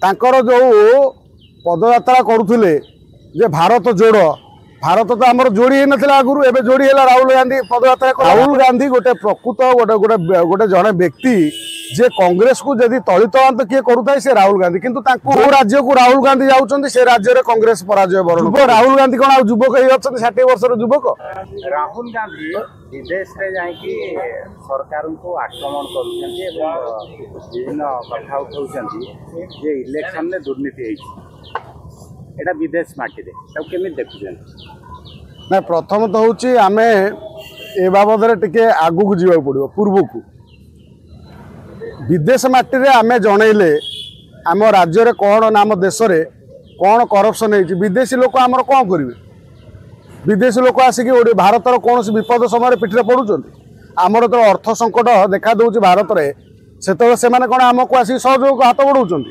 तांकर जो पदयात्रा करुले जे भारत जोड़ भारत तो आमर जोड़ी ही नथिला आगुरु एबे जोड़ी है राहुल गांधी पदयात्रा राहुल गांधी गोटे प्रकृत गोटे गोटे गोटे जड़े व्यक्ति जे कांग्रेस को जदि तलित किए करुए से राहुल गांधी किंतु जो राज्य को राहुल गांधी जाऊँ से राज्य में कांग्रेस पराजय वरण राहुल गांधी कौन आज युवक ही अच्छा 60 वर्षर युवक राहुल गांधी विदेश में जाकि सरकार को आक्रमण करुविभिन्न कथा उठाऊँ इलेक्शन में दुर्नीति एटा विदेश माटी केमी देखुं ना प्रथम तो हूँ आम ए बाबद टे आगू को जावाक पड़ो पूर्व को विदेश माटी रे आम जनइले आम राज्य रे कौन नाम देश रे कौन करप्शन है विदेशी लोक आमर कौन करेंगे विदेशी लोक आसिक भारतर कौन विपद समय पिठे पड़ुं आमर तो अर्थ संकट देखा दूँ भारत में से कौन आमको आसिक सहयोग हाथ बढ़ाऊँ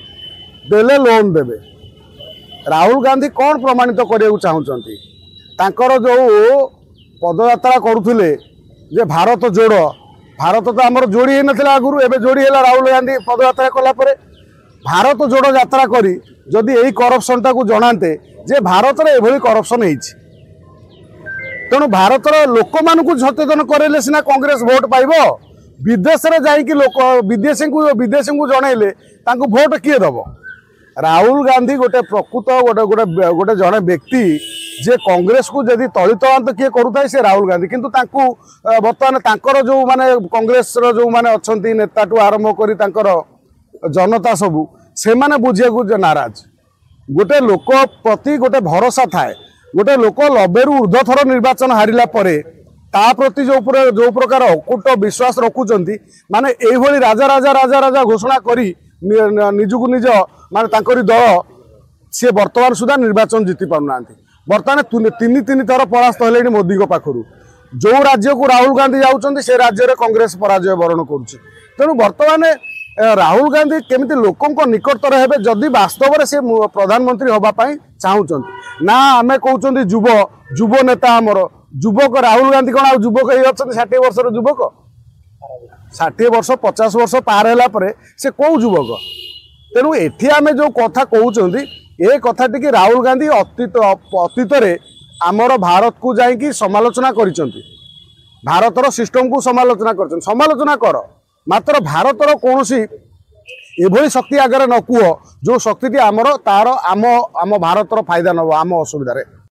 देले लोन देवे राहुल गांधी कौन प्रमाणित करने को चाहते तांकर जो पदयात्रा करुले जे भारत जोड़ भारत तो आमर जोड़ी ही नथिला आगुरु एबे जोड़ी है राहुल गांधी पदयात्रा कला परे भारत जोड़ यात्रा करी जदि यही करप्शन टाकू जनाते जे भारत में एभली करप्शन होइछि तेणु भारतर लोक मानू सचेतन करेले सिना कांग्रेस भोट पाइब विदेश में जाइकी लोक विदेशी को जनइले तांको भोट किए दब राहुल गांधी गोटे प्रकृत गोटे गोटे गोटे जड़े व्यक्ति जे कांग्रेस को जदि तलित किए करुए से राहुल गांधी किंतु बर्तमान जो माने कांग्रेस जो माने अच्छी नेता टू आरंभ कर जनता सबू से माने बुझे नाराज गोटे लोक प्रति गोटे भरोसा थाए गोटे लोक 90 रु ऊर्ध्व थर निर्वाचन हारिला परे ता प्रति जो प्रकार अकुट विश्वास रखुचंती माने एभली राजा राजा राजा राजा घोषणा करी निजकु निज माने तांकरी दल सी वर्तमान सुधा निर्वाचन जीति पारना बर्तमान तीन थर परास्त हेले मोदी पाखु जो राज्य को राहुल गांधी जाऊँ से राज्य में कांग्रेस पराजय वरण करुच्ची तेणु बर्तमान राहुल गांधी केमिति लोकों निकटतर हेबे जदि वास्तव में से प्रधानमंत्री होगापाई चाहूँगी ना आमे कहते युव नेता आमर युवक राहुल गांधी कौन आज युवक ही अच्छा 60 वर्षर युवक 60 वर्ष 50 वर्ष पार है से कौ युवक तेणु एठी आमे जो कथा कहते ये कथा टी राहुल गांधी अतीत आमर भारत को जाइकी समालोचना करिसेंती भारतर सिस्टम को समालोचना कर मात्र भारतर कौन सी एभली शक्ति आगे न कह जो शक्ति आमर तार आम भारतर फायदा नब आम असुविधा।